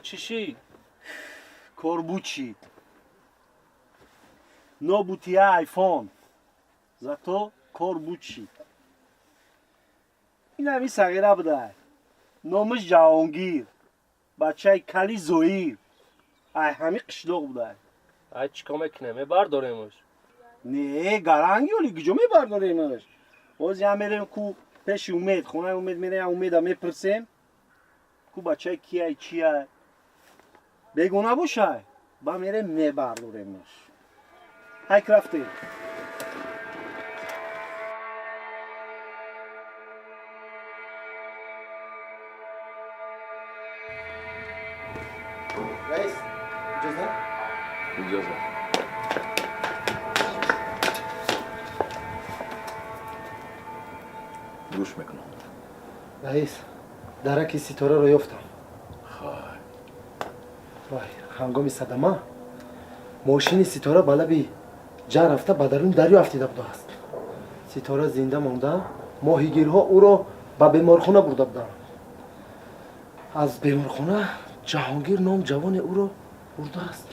چی؟ Корбучи. Нобутия айфон. Зато корбучи. این همی صغیره بوده. نامش جهانگیر. بچه کلی زویر. همی قشلوق بوده. چیکار میکنه؟ برداریمش. نه گرنگی ولی کجا میبرداریمش؟ باز هم میریم کو پیش امید خونه امید میریم امید میپرسیم کو بچه کیه چیه بگونه باشه با میریم میبرداریمش. هک رفتیم. رئیس اجازه؟ اجازه. گوش میکنم. رئیس درک ستاره رو یافتم. خواهی وای هنگام صدمه ماشین ستاره بالا بی جا رفته به درون دریا افتیده بوده است. ستاره زنده مانده. ماهیگیرها او را به بیمارخانه برده بودند. از بیمارخانه جهانگیر نام جوان او را برده است.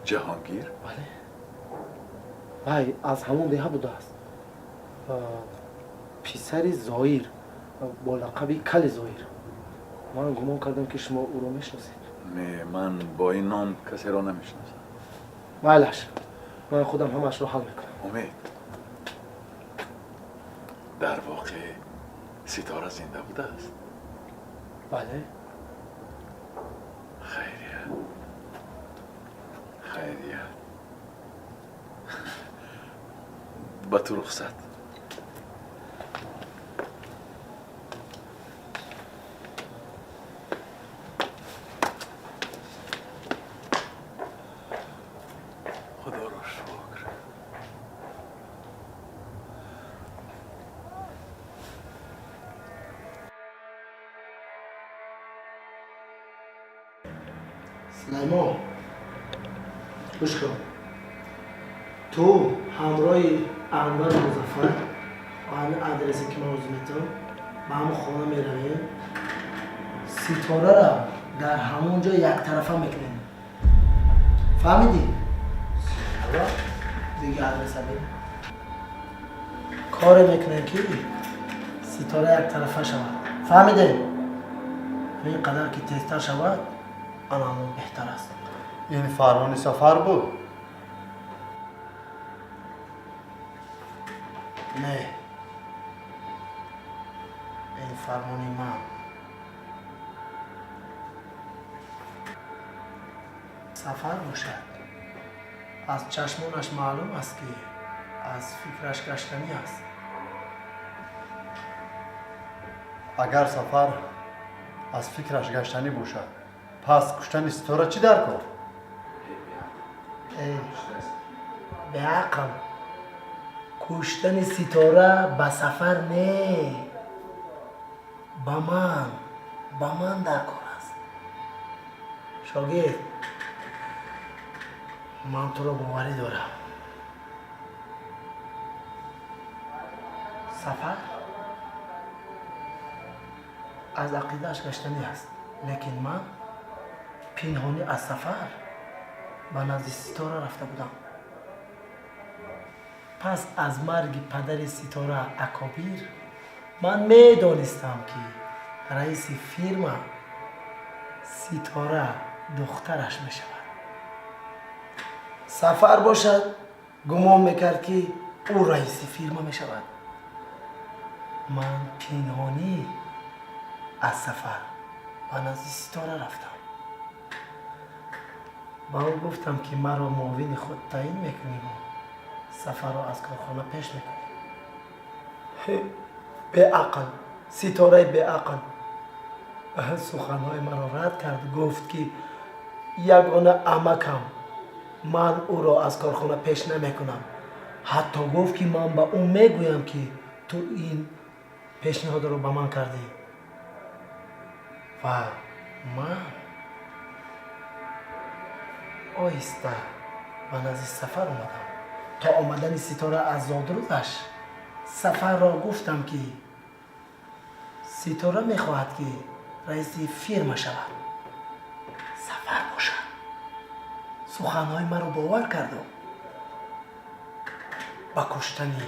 جهانگیر؟ بله. وای از همون دیه بوده است. پسر زایر با لقب کل زایر. من گمان کردم که شما او را میشناسید. نه من با این نام کسی را نمیشناسم. مالش من خودم همش رو حل میکنم. امید در واقع ستاره زنده بوده است؟ بله. خیریه خیریه. با تو رخصت. خدا رو شکر. سلیمان گوش کن. تو همراه انور مظفر و همین ادرسی که من عرض می‌کنم به همون خانه میرویم. ستاره را در همونجا یک طرفه میکنیم. فهمیدی؟ حالا دیگه ادرس ببین. کار میکنیم که ستاره یک طرفه شود. فهمیدی؟ این قدر که تیزتر شود آن همون بهتر است. این فرمان سفر بود؟ نه این فرمانی من. سفر باشد از چشمانش معلوم است که از فکرش گشتنی است. اگر سفر از فکرش گشتنی باشد پس کشتن ستاره چی در کار؟ به عقل کشتن ستاره به سفر نه به من در کار است. شاگرد من تو را باوری دارم. سفر از عقیدهش گشتنی است لیکن من پنهانی از سفر به نزد ستاره رفته بودم. پس از مرگ پدر ستاره اکابیر من میدانستم که رئیس فیرما ستاره دخترش می شود. سفر باشد گمان میکرد که او رئیس فیرما می شود. من پنهانی از سفر و نزد ستاره رفتم. با او گفتم که مرا معاون خود تعیین میکنیم و سفر را از کارخانه پیش میکنیم. به عقل ستاره به عقل سخنهای مرا رد کرد. گفت که یگانه عمکم من او را از کارخانه پیش نمیکنم. حتی گفت که من به او میگویم که تو این پیشنهاد رو به من کردی و من آهسته و نزد سفر اومدم. تا آمدن ستاره از زادروزش سفر را گفتم که ستاره میخواهد که رئیس فیرما شود. суханҳои маро бовар карду. ба куштани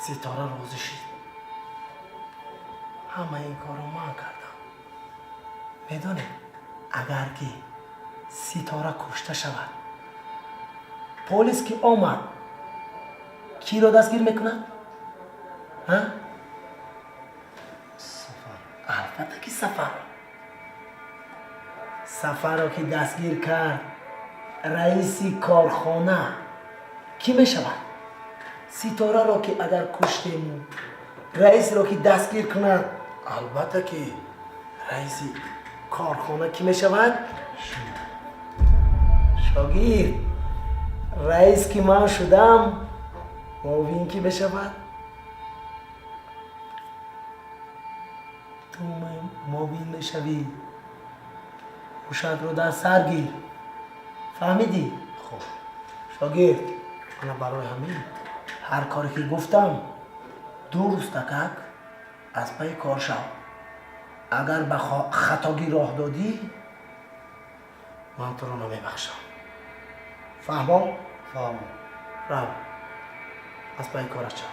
ситора розӣ шид. ҳама ин корро ман кардам. медонед, агар ки ситора кушта шавад, полис ки омад, киро дастгир мекунад? албатта ки сафарро ки дастгир кард, раиси корхона кӣ мешавад? ситораро ки агар куштему, раисро ки дастгир кунад, албатта ки раиси корхона кӣ мешавад? шогирд. раис ки ман шудам, муовин кӣ мешавад? ту муовин мешавӣ. мушакро дар сар гир. фаҳмидӣ? хуб. шогирд, мана барои ҳамин ҳар коре ки гуфтам, 2 рӯстакак аз паи кор шав. агар ба хатогӣ роҳ додӣ, ман туро намебахшам. фаҳмом? فهمم. рав. аз паи кораш шав.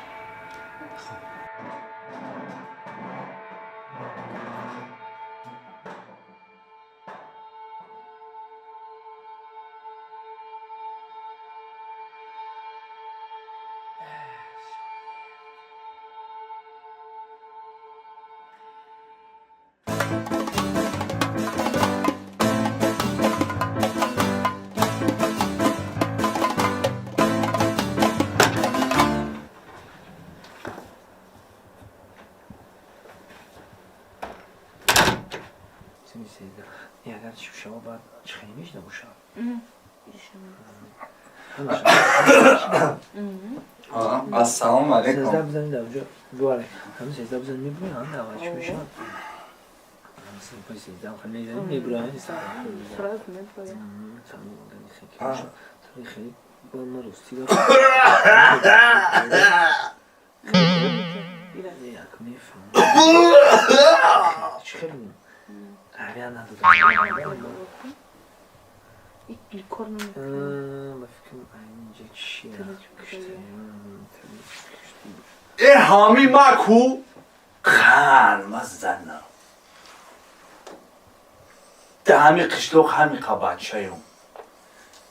اگر شما باید چخیلی میشنه باشم السلام علیکم. 13 بزنید در اونجا دواره همه 13 بزنید میبروی هم دعوت چی میشن همه پای 13 هم خیلی نیزنید میبروی هم نیستن خیلی با ما رستی داشت یک میفهم چی خیلی عبیان ندادم ما فکرم اینجا چیه ای هامی ماکو خان مزدنا دهمی قشلوق همی قباد شایم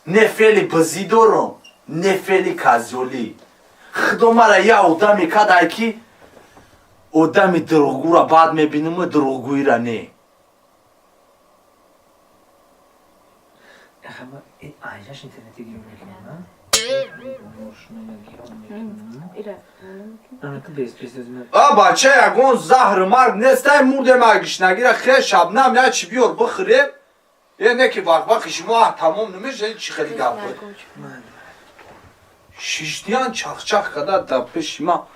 نفلی بزیدورم نفلی کازولی خدوم را یا آدمی کدای کی آدمی دروغگو را بعد میبینم دروغگویی را نه اما اینجاش اینترنتی گیر میکنم بچه یکون زهر مرگ نیسته مرده مگیش نگیره خیلی شبنم نه چی بیار بخوریم یه نه که وقت شما تمام نمیشه چی خیلی گفت شیشتیان چخچخ کده در پیش ما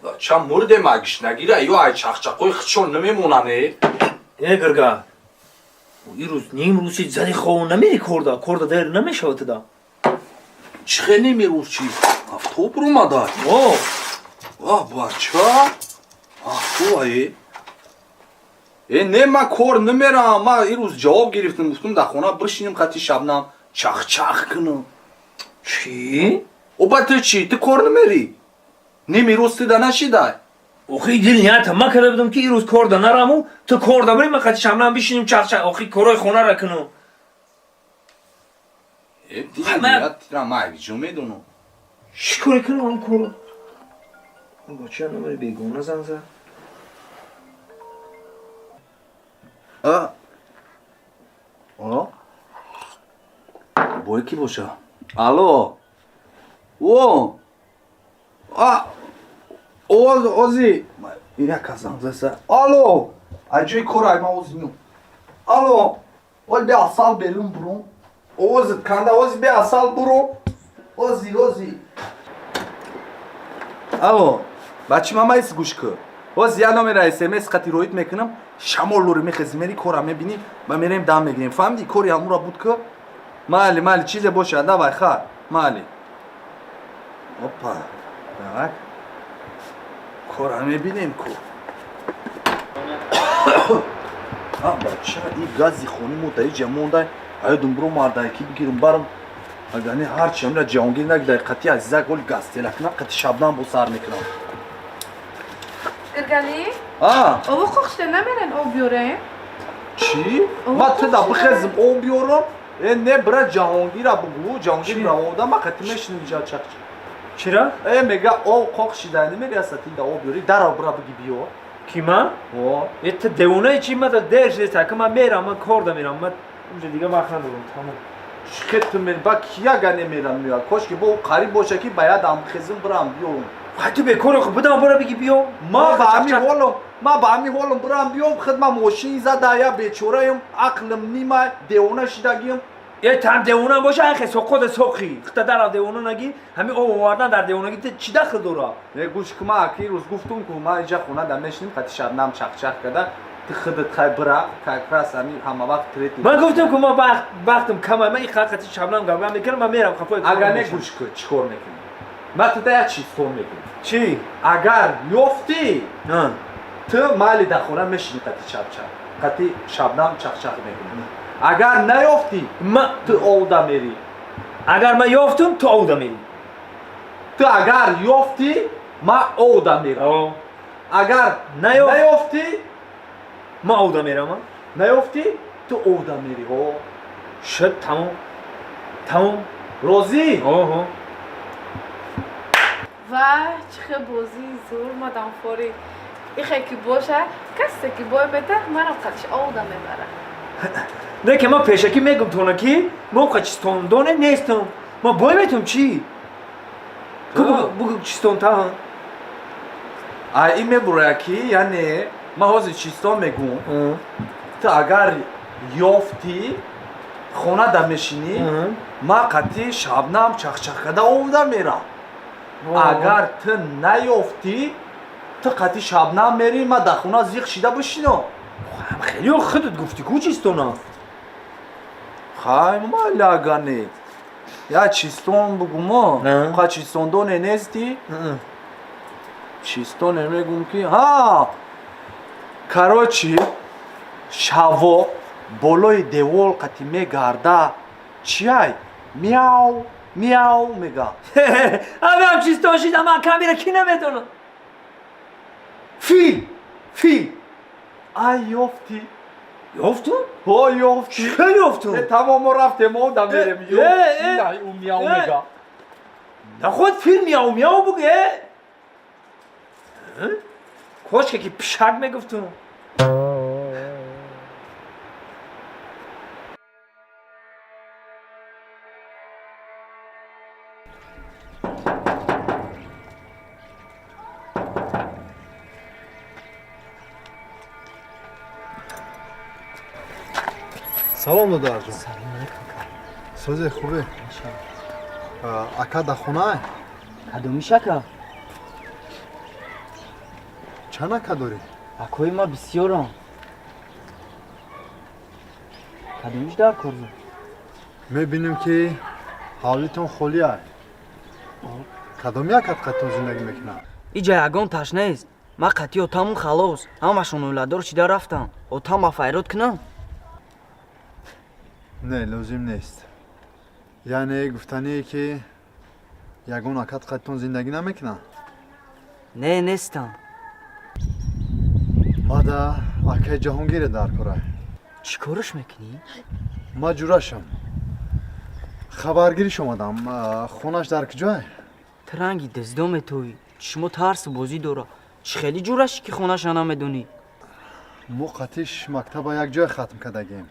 بچه مرده مگیش نگیره یا ای چخچخوی خچون نمیموننه ای گرگا این روز نیم روز چی زنی خواه نمیری کرده دیر نمیشه دا چخه نمیروز چی؟ افتوب رو مدار واه بچه افتوب هایی نه من کار نمیرم من این روز جواب گرفتم گفتم در خونه بشینیم خطی شبنم چخ کنم چی؟ او بطر چی؟ تو کار نمیری؟ نمیروز تیده نشیده اوخی دل نیت ما کرده بودم که این روز کرده نرمو تو کرده بریم خطی شبنم بشینیم چخ اوخی کارای خونه را کنم دیگه نیت تیرم اگه جو میدونم چی کاری کنم هم کارو؟ بچه نماری بیگونه زن زد بای کی باشه؟ الو او اوزی این یک زن زده الو اجای کارای ما اوزی میون الو ولی به اصال بریم برون اوزی کنده اوزی به اصال برو اوزی الو بچه ماما ایست گوش که اوزی یا نامه را اسمس خطی رویت میکنم شمال لوری میخزی میری کارا میبینی و میریم دم میگیریم فهمیدی کاری همون را بود که مالی چیزی باشه دوای خواهر مالی اوپا دمک کارا میبینیم که بچه این گازی خونی مدعی جمعونده айдум бро мардайки бигирам барам агани ҳарчи амра ҷаҳонгир нак дақиқати азизак оли гастелакна қати шабнам бо сар мекунам Иргали? а Оба қоқшда намерен об биёрем? чӣ ма туда бихезим об биёрам не бира ҷаҳонгира бугу ҷаҳонгир равода ма қати мешинам иҷа чақчи чира мега об қоқ шидани мерияса тинда об биёри дарав бира биги биё ки ман это девонаи чи ма дер шеста ки ман мерам ман кор да мерам ман унҷа дига вақт надорам тамом шикету мер ба кияга немерам мея кошки бо қариб боша ки баяд амхезим бирам биёрам вай ту бекоре хуб будам бора биги биё ма ба ҳамин ҳолам бирам биём хидма мошини задая бечораям ақлим нима девона шидагиям там девона боша ахе соқода соқи хта дарав девона наги ҳами об овардан дар девонаги чи дахл дора гӯш ки ма ки рӯз гуфтум ки ма инҷа хона да мешинем қати шабнам чақчақ када ти хидит хай бира каркрас ҳами ҳама вақт трети ман гуфтам ки ма вақтам кама ман иқақати шабнам гавгам мекунам ман мерам хафои агар не гӯш ки чӣ кор мекунӣ ма туда як чиз кор мекунӣ чӣ агар ёфтӣ ту майли дар хона мешинӣ қати чақчақ қати шабнам чақчақ мекунӣ агар наёфтӣ ту овда мерӣ агар ман ёфтум ту овда мерӣ ту агар ёфтӣ ма овда мерам агар наёфтӣ ма овда мерам наёфтӣ ту овда мерӣ шуд тамом розӣ Вай, чиқе бозии зур мадамфори. Ихе ки боша, касе ки бой бета, манам қатиш овда мебара. не ки ман пешакӣ мегум тона ки ман қачистондоне нестам ман бой метум чӣ бугу чистон та ин мебурая ки яъне ман ҳозир чистон мегум ту агар ёфтӣ хона да мешинӣ ма қати шабнам чақчақкада овда мерам агар ту наёфтӣ ту қати шабнам мерӣ ма дар хона зиқ шида бишинам хелио худат гуфтӣ ку чистона хай малагане я чистон бугумо ха чистондоне нестӣ чистоне мегум ки короче шаво болои девор қати мегарда чиай мяу мяу мега ҳамеам чистон шида ман камера ки наметонам фил ай ёфтӣ ёфтум ёфтӣ хел ёфтум тамомо рафтем овда мерем ёфтӣ ӯ мяу мега наход фил мяу мяу буге кошке ки пишак мегуфтум салом додарҷон созе хубе ака да хонае кадоми шака чанд ака дорӣ акои ма бисёрам кадомиш дар кор буд мебинем ки ҳавлитон холӣ аст кадоми акат қаттон зиндагӣ мекунад иҷа ягон ташнаест ма қатти отамон халос ҳамашон оиладор шида рафтам отама файрод кунам не лозим нест яъне гуфтание ки ягон акат қаттон зиндагӣ намекунад не нестам мада акаи ҷаҳонгире дар кора чӣ кораш мекунӣ ма ҷурашам хабаргириш омадам хонаш дар куҷое тиранги дезидо метоӣ чишмо тарсу бозӣ дора чӣ хеле ҷурашӣ ки хонаша намедонӣ мо қатиш мактаба як ҷое хатм кардагем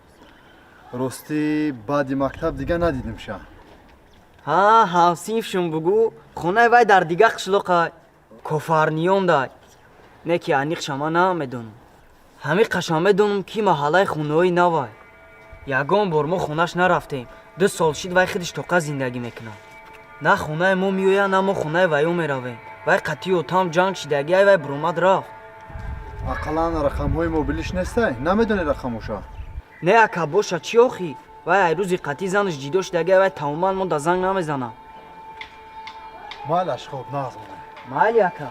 ростӣ баъди мактаб дига надидимша ҳавсифшон бугӯ хонаи вай дар дига қишлоқай кофарниён дай не ки аниқша ман намедонам ҳами қашан медонам ки маҳаллаи хонаҳои навай ягон бор мо хонаш нарафтем 2 сол шид вай худиш тоқа зиндагӣ мекунад на хонаи мо меояд на мо хонаи вайо меравем вай қатти отам ҷанг шидагӣ ай вай биромад рафт ақаллан рақамҳои мобилиш нестай намедонӣ рақамоша не ака боша чӣ охӣ вай айрӯзи қатти занаш ҷидо шидагӣ ай вай тамоман мо да занг намезанам майлаш хоб нағз буд майли ака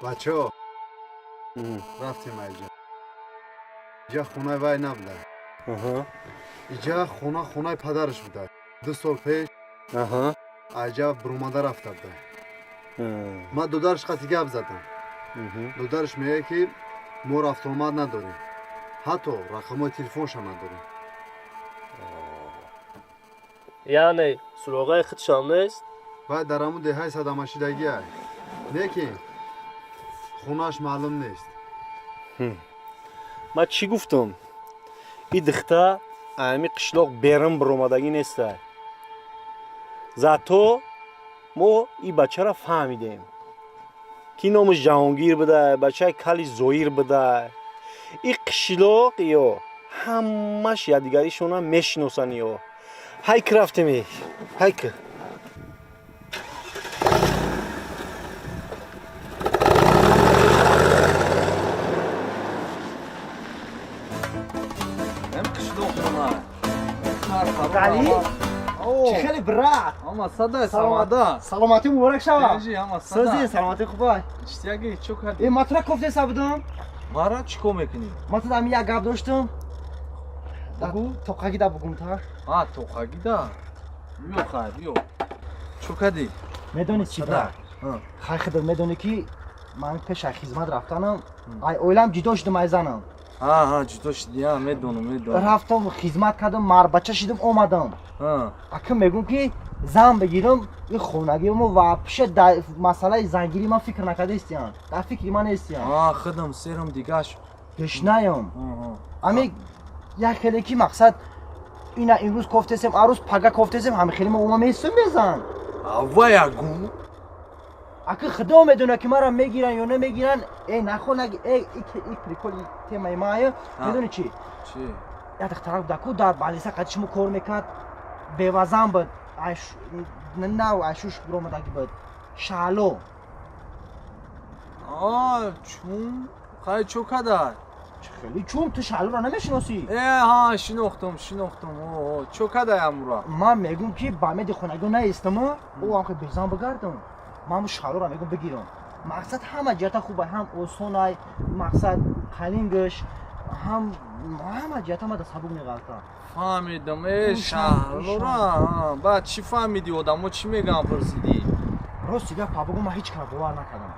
بچه رفتیم اینجا. اینجا خونه وای نبوده. اینجا خونه پدرش بوده. 2 سال پیش اینجا برومانده رفته بوده. من دودرش قطعی گپ زدم. دودرش میگه که ما رفت آمد نداریم. حتی رقم تلفنش هم نداریم. یعنی سراغای خودشان نیست؟ باید در همون دهه صدمشیدگی هست. لیکن خونهش معلوم نیست. من چی گفتم؟ این دختر امی قشلاق بیرم برومادگی نیسته. زاتو ما این بچه را فهمیدیم که نامش جهانگیر بده، بچه کلی زویر بده. این قشلاق یا همش یادگاریشون هم میشناسن یا هایک رفتیم هایک. علی چه خیلی برات. اما صدا سلامت. سلامتی مبارک شوه. جی اما سازی صدا. سلامتی خوبه. اشتیاقی چو کردی؟ این مطرح گفته سبودم. مارا چیکار میکنی؟ من تو دم یک گپ داشتم. بگو. تو قاعده بگم تا. تو خگیدا. بیو خیر بیو. چو کردی؟ میدونی چی برا؟ خیر خدمت میدونی که من پیش خدمت رفتنم. ای اویلم جدا شدم ای زنم. جدا شدی میدونم. رفتم خدمت کردم مار بچه شدم اومدم. اگه میگم که زن بگیرم این خونگی ما واپش مسئله زنگیری من فکر نکرده استیان. در فکری من استیان. خدم سرم دیگهش. گش نیم. امی یک خیلی کی مقصد اینا امروز کوفتسم عروس پگا کوفتسم همه خیلی ما میسم بزن. وای گو. اگه خدا میدونه که مرا میگیرن یا نمیگیرن ای نخو نگی ای پریکول تیمای مایه میدونی چی؟ چی؟ یا دخترک دکو در بالیسا قدشمو کور میکرد بیوزن بود نه عشوش برومدگی بود شالو چون خیلی چو کدر خیلی چون تو شالو را نمیشناسی؟ شناختم چو کدر امورا من میگم که با مید خونگی نیستم او هم که بیزن بگردم من شالو را میگم بگیرم مقصد همه جهت خوبه هم اوسونای مقصد قلینگش همه جهت ما دست حبوب نگالتا فهمیدم شالو را بعد چی فهمیدی آدمو چی میگم پرسیدی؟ راستی گپ بگو من هیچ کار باور نکردم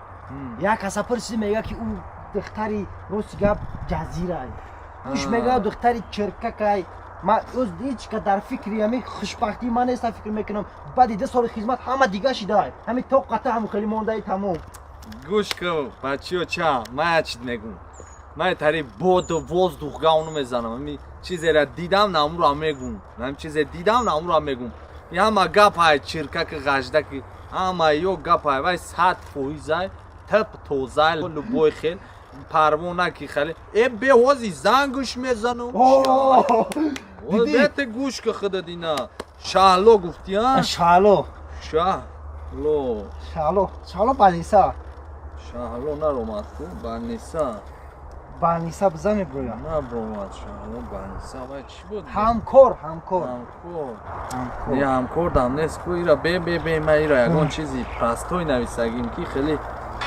یک کسا پرسیدی میگه که او دختری راستی گپ جزیره اوش میگه دختری چرکک من روز هیچ که در فکری همی خوشبختی من نیست فکر میکنم بعد 2 سال خدمت همه دیگه شده همین تو قطع هم خیلی مونده تمام گوش کن بچیو چا من چیت میگم من تری بود و воздух گاونو میزنم همین چیزی را دیدم نامرو میگم من چیزی دیدم نامرو میگم یا ما گپای چرکک غجدک اما یو گپای وای 100% تپ توزال لبوی خیل پروانه کی خاله ای بهوزی زنگش میزنم دیدی گوش که خدا دینا شالو گفتی ها شالو بانیسا شالو نرومات کو بانیسا بزنی برویا نه برومات شالو بانیسا وای چی بود همکور یا همکور دام نیست کو ایرا به ما ایرا یگون چیزی پاستوی نویسگیم کی خیلی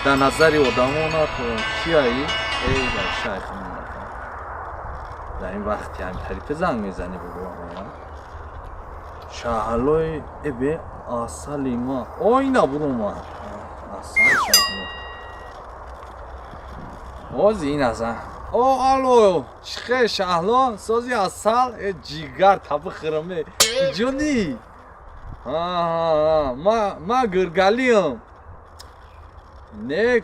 در نظری آدمونا تو چیایی ای در شیخ در این وقتی هم طریف زنگ میزنی بگو شهلوی ابه اصلی ما اینا برو ما اصل شهلو اوزی این ازن الو چخه شهلو سازی اصل جیگر تب خرمه جونی ما گرگلیم نه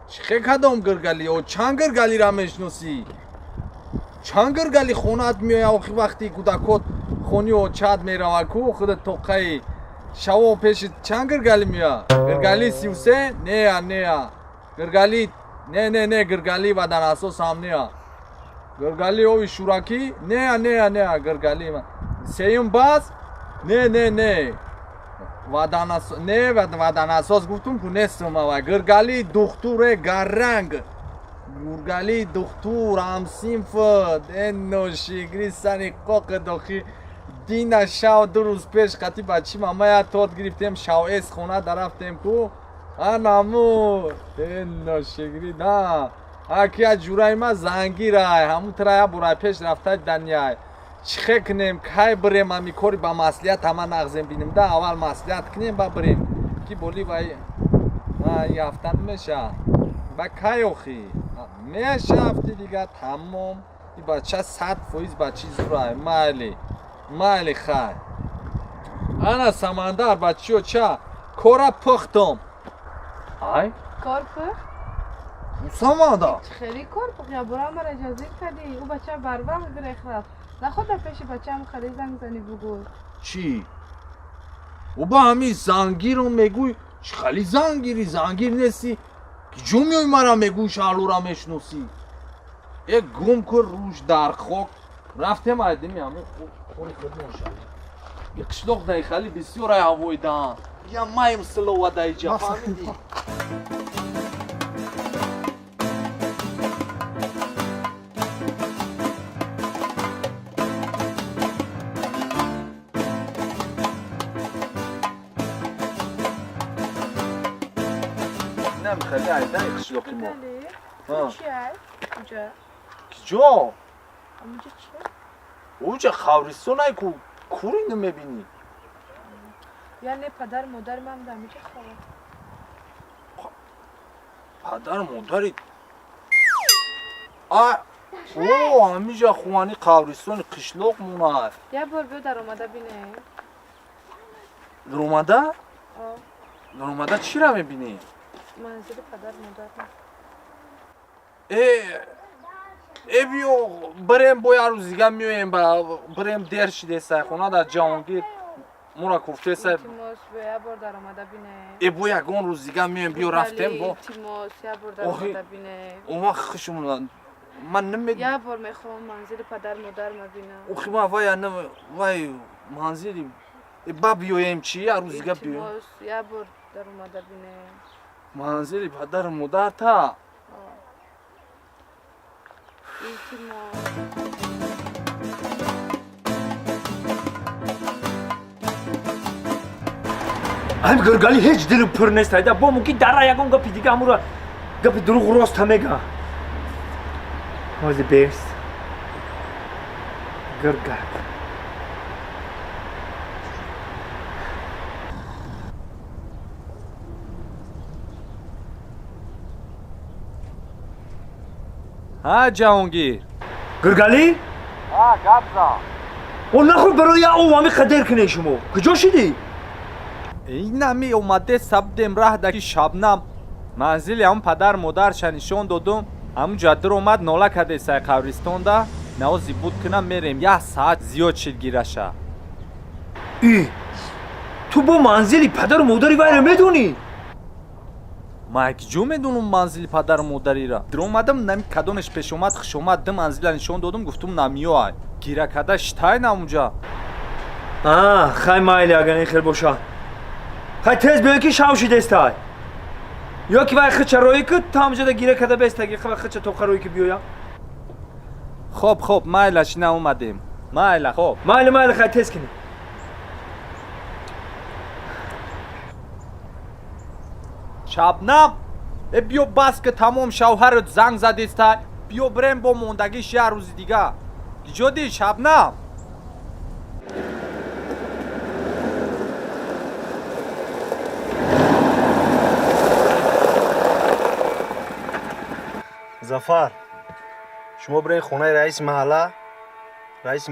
چخه کدام گرگلی او چند گرگلی را میشناسی چند گرگلی خونت میای وقتی کودکات خونی و چاد میروه کو خودت توقعی شوا پیش چند گرگلی میای گرگلی 33 نه گرگلی نه گرگلی و در اساس هم نه گرگلی اوی شوراکی نه گرگلی سیم باز نه ودان اساس گفتم که نیستم و گرگلی دختور گرنگ گرگلی دختور هم سینفت اینو شیگری سنی قاق داخی دین شاو 2 روز پیش قطی بچی ماما تاد گرفتیم شاو اس خونه درفتیم کو анаму ношигри на аки а ҷурай ма зангирай ҳамун трая бурай пеш рафта даняй чихе кунем кай бирем ами кори ба маслиҳат ҳама нағзем бинем да аввал маслиҳат кунем ба бирем ки боли вай ин ҳафта намеша ба кай охи меша ҳафти дига тамом и бача 100% бачи зурай майли хай ана самандар бачиё ча кора пухтум ай کار پر؟ самандар خیلی کار پر یا برای من اجازه کردی او بچه بر وقت گرخت رفت نخود در پیش بچه هم خیلی زنگ زنی بگو چی؟ او با همین زنگیر رو میگوی خیلی زنگیر نیستی که جو میای مرا میگوی شالو را میشنوسی یک گم کن روش در خاک رفتم آیدمی همه خوری خود نوشد یک شلوغ دای خیلی بسیار هوای دان یا مایم سلو دای جا فهمیدی؟ خیلی عیدن یک شلوغی ما چیه؟ کجا؟ کجا؟ اونجا چیه؟ اونجا خاورستان های که کوری نمیبینی یعنی پدر مادر من در اینجا خواه پدر مادری اوه همیجا خوانی خاورستان قشلوق مونه یه بار بیا در اومده بینه در اومده؟ در اومده چی را میبینی؟ منزل پدر مادر بیو بریم با یه روز دیگه میویم بریم دیر شده سای خونه در جهانگیر مورا کفته سای تیموس یه بار در اومده بینه با یکان روز دیگه میویم بیو رفتیم با تیموس یه بار در اومده بینه اون وقت خشمون من نمیدونم یه بار میخوام منزل پدر مادر مبینم اوخی ما وای منزلی با بیویم چی یه روز دیگه بیویم تیموس یه بار در اومده بینه منزلی پدر مادر تا ҳам гиргалӣ ҳеҷ дилу пур нест айда бо муки дара ягон гапи дига ҳамура гапи дурӯғ роста мега ҳози бес гиргал ها جهانگیر гиргалӣ гапза о нахӯ барои овами қадер кине шумо куҷо шидӣ инами омаде сабдем раҳдаки шабнам манзили ҳам падар модарша нишон додум ҳамун ҷаддир омад нола каде сай қавристонда наози буд кунам мерем 1 соат зиёд шилгираша ту бо манзили падару модари вайро медонӣ ма киҷо медонам манзили падару модарира диромадам нами кадонеш пешомад хушомад ду манзила нишон додум гуфтум намиёай гиракада штайн ҳамунҷа хай майли агар ин хел боша хай тез биёй ки шав шидестай ё ки вай хича роӣ ки ту ҳамҷода гиракада бестаги хича тоқа роӣ ки биёя хоб майла шина омадем майла хоб майли хай тез кинӣ шабнам биё бас ки тамом шавҳарат занг задестай биё бирем бо мондагиш як рӯзи дига иҷоди шабнам зафар шумо бирен хонаи раиси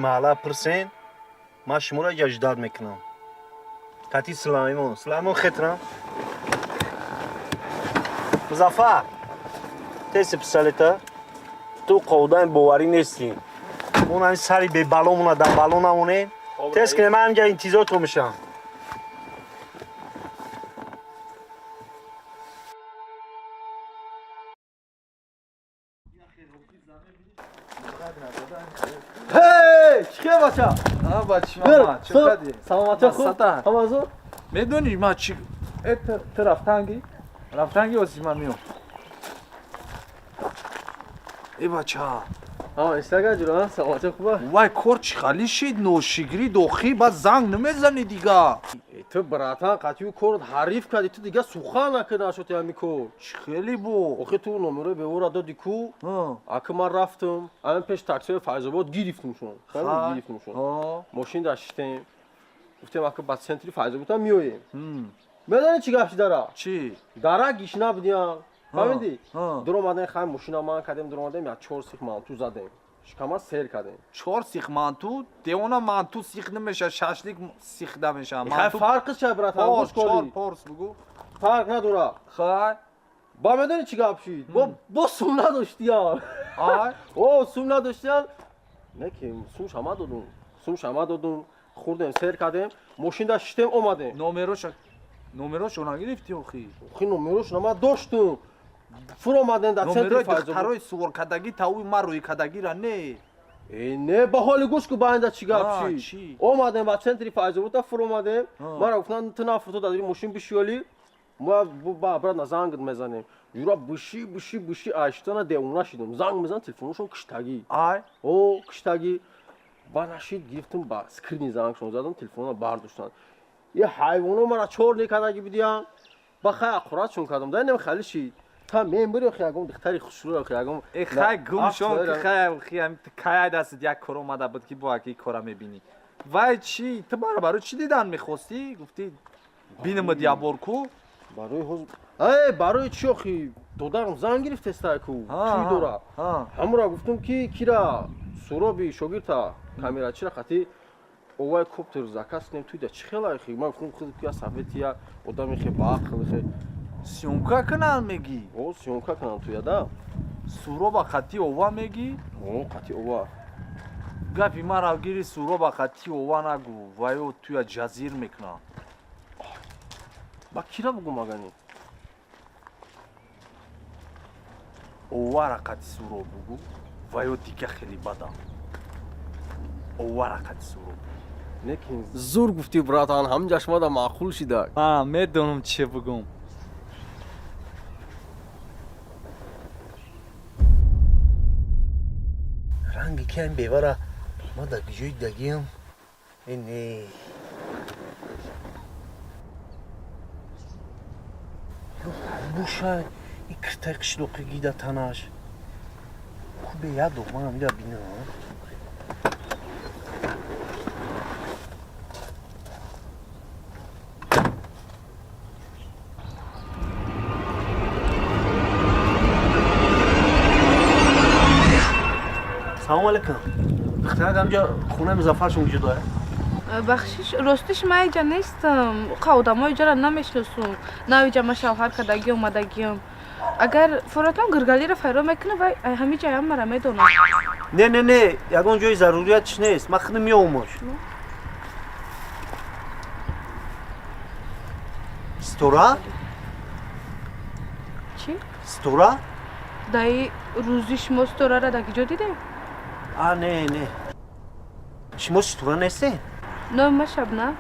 маҳалла пирсен ман шуморо ҷаҷдод мекунам кати сулаймон хетрам музаффар теси писалета ту қоудаи боварӣ нестӣ мон ҳами сари бебаломона дар бало намонем тез кине ман ҳамҷа интизорто мешам чихе бача бачи мама чақади саломатиё хуб ҳама зуд медонӣ ма чи ту рафтанги ози ма миём бача истага ҷура саломатиё хуба вай кор чи хали шид ношигри дохӣ ба занг намезани дига ту تو براتان قطعی کورد حریف کردی تو دیگه سوخان نکنه شد همی کور خیلی بو آخه تو نمره به او را دادی کو اگه من رفتم الان پیش تاکسی فیض‌آباد گرفتمشون خیلی گرفتمشون ماشین داشتیم گفتم اگه بعد سنتری فیض‌آباد هم میاییم میدونی چی گفتی داره چی داره گیشنا بدیم فهمیدی در اومدن خواهیم ماشینا من کردیم در اومدیم یا 4 سیخ مانتو زدیم شکما سیر کردیم 4 سیخ مانتو دیونا مانتو سیخ نمیشه شاشلیک سیخ نمیشه مانتو فرقش چه برات گوش کنی پارس بگو فرق نداره خای با میدونی چی گپ شید با سوم نداشتی ها او سوم نداشتی نه که سوم شما دادون خوردیم سیر کردیم ماشین داشتیم اومدیم نمروش اونا گرفتی اخی نمروش نما داشتم فرو اومدن در سنتر فیض‌آباد دخترای سوار کدگی تاوی ما روی کدگی را نه با حال گوش کو باینده چی گپ شید اومدن با سنتر فیض‌آباد فرو اومدیم ما را گفتن تو نفرتو دادی ماشین بشیالی ما با برات زنگ میزنیم یورا بشی اشتنا دیونا شدیم زنگ میزنن تلفنشون کشتگی او کشتگی با نشید گرفتم با اسکرین زنگشون زدم تلفنو برداشتن یه حیوانو مرا چور نکردگی بدیم با خیلی اخوراتشون کردم در نمیخالی شید تا میمبری خیاگم دختری خوشرو خیاگم خیلی گم شون که خیلی کای دست یک کار اومده بود که با اکی کارا میبینی وای چی تو برای چی دیدن میخواستی گفتی بینم دیابور کو برای چی آخی دادم زنگ گرفت استای کو چی داره همورا گفتم که کیرا سورابی شوگیرتا کامیرا چرا خاطی اوای کوپتر زاکاس کنیم توی چی خیلی خیلی ما گفتم خیلی کیا سویتیا آدمی خیلی باخل سیونکا کنال میگی او سیونکا کنال توی دا سورابا خاطی اووا میگی او خاطی اووا گپی ما را گیری سورابا خاطی اووا نگو وایو توی جزیر میکنه با کیرا بگو مگانی اووا را خاطی سورو بگو وایو دیگه خیلی بدا اووا را خاطی سورو لیکن زور گفتی براتان هم جشما دا معقول شده میدونم چه بگم رنگی که این بیواره ما در گجوی دگیم اینه بوشه این کرتای قشلوقی گیده تناش خوبه یاد دوما همیده بینه سلام علیکم دختر همجا خونه مزفرشون وجود داره؟ بخشش راستش من اینجا نیستم آدم ها اینجا را نمیشناسم نه اینجا من شوهر کدگی اومدگیم اگر فراتان گرگلی را فرا میکنه و همین جای هم مرا میدونم نه یکان جای ضروریتش نیست من خودم میاموش ستورا؟ چی؟ ستورا؟ دایی روزی شما ستورا را دیگه دیده؟ نه شما ستورا نیسته؟ نه من شبنم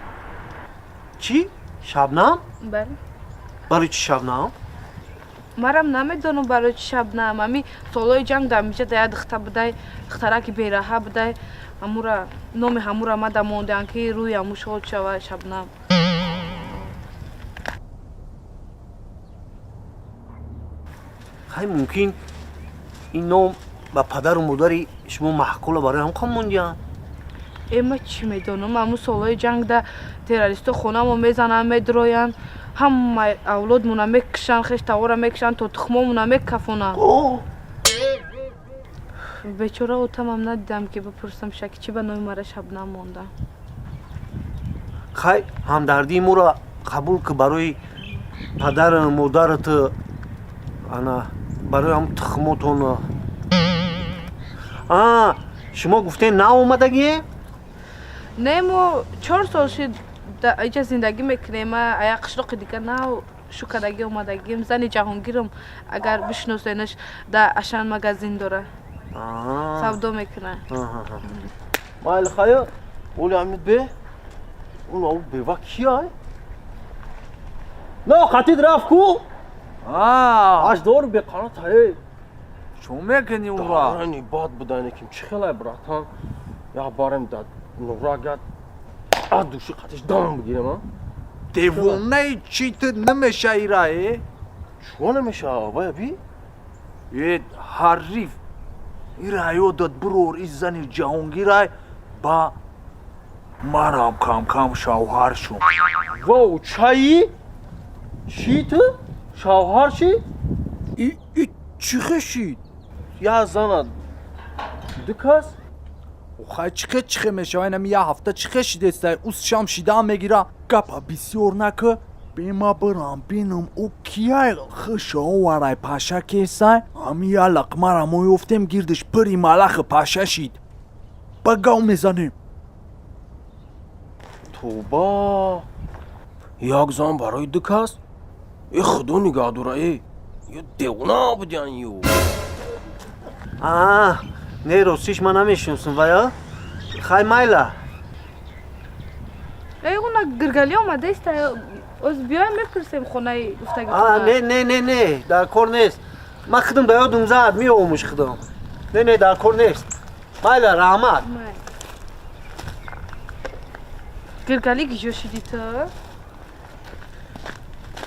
چی؟ شبنم؟ بله برای چی شبنم؟ مرم نمیدونم برای چی شبنم امی سالای جنگ در میشه داید دختر بودای دختره که بیراه بودای همورا نام همورا ما دموندن که روی همو شغل شوه شبنم خیلی ممکن این نام با پدر و مادری شما محکوله برای هم کام موندیان اما چی میدونم همو سالای جنگ در تروریست خونه ما میزنن میدروین هم اولاد مونا میکشن خشتاورا میکشن تا تخما مونا میکفونن بیچاره او تمام ندیدم که بپرسم شکی چی به نوی مرا شبنم مونده خیلی همدردی مورا قبول که برای پدر مادرت انا برای هم تخمتون شما گفته نه اومدگی؟ نه ما 4 سال شد اینجا زندگی میکنیم ایا قشلق دیگه نه شو کدگی اومدگیم زن جهانگیرم اگر بشناسینش در اشان مگزین داره سودا میکنه مال خیر اولی عمید به اون او بیوا کیه نه خطید رفت کو اش دور به قنات های چون میکنی اون را دارنی باد بودن کم چه خیلی براتان یا بارم داد نورا گد دوشی خطش دام بگیرم دیوونه چی تو نمیشه ایرائه؟ شو نمیشه آبای بی؟ یه حریف ایرائه داد برور از زنی جهانگیرای با منم کم شوهر شون. واو چایی؟ چی تو؟ شوهر چی؟ ای چی خشید؟ یا زن دکاس؟ خواهی چه میشه اینم یه هفته چه خشید استای اوز شام شیده میگیره گپا بسیار نکه بیما برام بینم او کیای خشه وارای پاشا کسای همی یه لقمه را میفتم گیردش پری ملخ پاشا شید بگاو میزنیم توبا یک زن برای دکاس؟ ای خدا نگاه دوره ای یه دیونا بودین یو نه راستیش من نمیشناسم ویا خیلی مایلا ای اونا گرگلی اومده است از بیایم میپرسیم خونه گفتگی نه در کار نیست من خودم به یادم زد میاموش خودم نه در کار نیست مایلا رحمت گرگلی گیجو شدی تو؟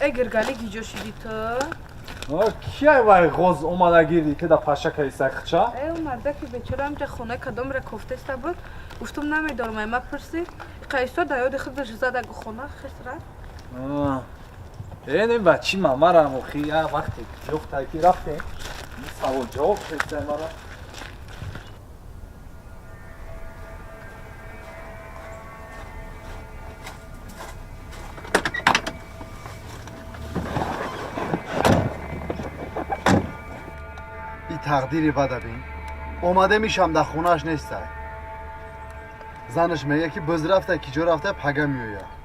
ای گرگلی گیجو شدی تو؟ کیای وای غوز اومده گیردی که در پاشا کیسای خچا؟ ای اومده که بیچاره همجا خونه کدام را کفته است بود گفتم نمیدارم ایما پرسی قیسا در یاد خودش زد اگه خونه خسرت این بچی ماما را مخی یه وقتی جفت تایپی رفته سوال جواب شده مرا این تقدیری بده بین اومده میشم در خونهش نیسته زنش میگه که بز رفته کجا رفته پگه میویه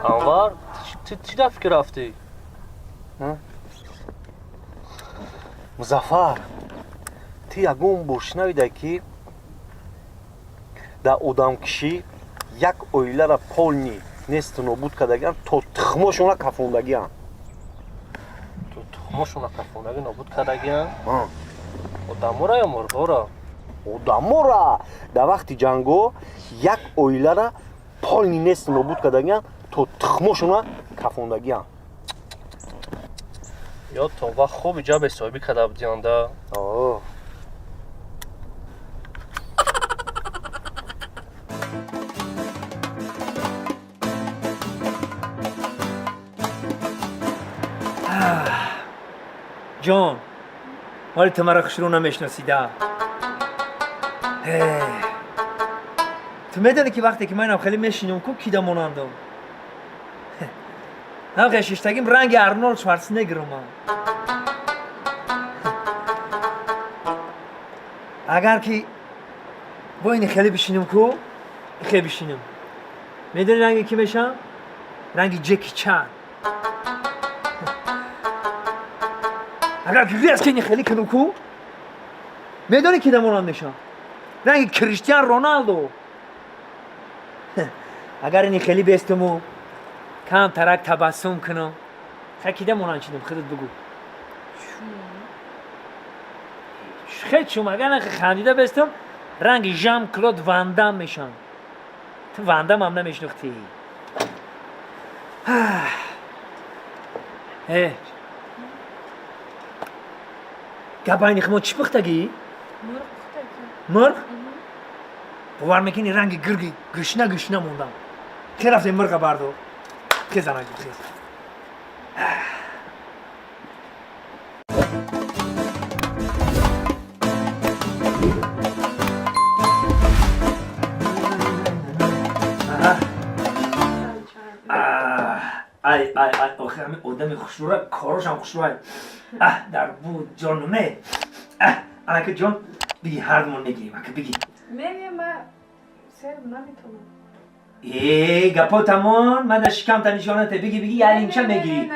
انوار چی در فکر رفتی؟ مظفر تی یگون بشنویده که در ادام کشی یک اویله را پولنی نیست نابود کردگیان تا تخماشون را کفوندگیان تو تخماشون را کفوندگی نابود کردگیان؟ آدمو را یا مرغا را؟ آدمو را در وقت جنگو یک اویله را پولنی نیست نابود کردگیان تا تخماشون را کفوندگیان یا تو وقت خوب اینجا به صاحبی کده بودیان ده جان مالی تو مرا خشرو نمیشناسیده تو میدونی که وقتی که من خیلی میشینم کو کی دمونندم هم خششتگیم رنگ ارنولد شوارزنگرم اگر که با این خیلی بشینم کو خیلی بشینم میدونی رنگی کی میشم؟ رنگی جکی چان اگر که ریاض کنی خیلی کنم کو میدونی که دمونندشم رنگی کریستیان رونالدو اگر این خیلی بیستمو کم ترک تبسم کنم خیلی دمونند شدم خودت بگو خیلی شما اگر نخی خندیده بیستم رنگ ژان کلود واندام میشم تو واندام هم نمیشناختی گباینی خمو چی پختگی؟ مرغ؟ باور میکنی رنگ گرگی گشنه موندم که رفته مرغ بردو که زنگ بخیر ای آخه همه آدم خوشروره کاراش هم خوشروره در بود جانمه الان که جان بگی هر دمان میگیریم که بگی میگم من سر نمیتونم گپا تمام من در شکم تا نشانته بگی یعنی اینچه میگیری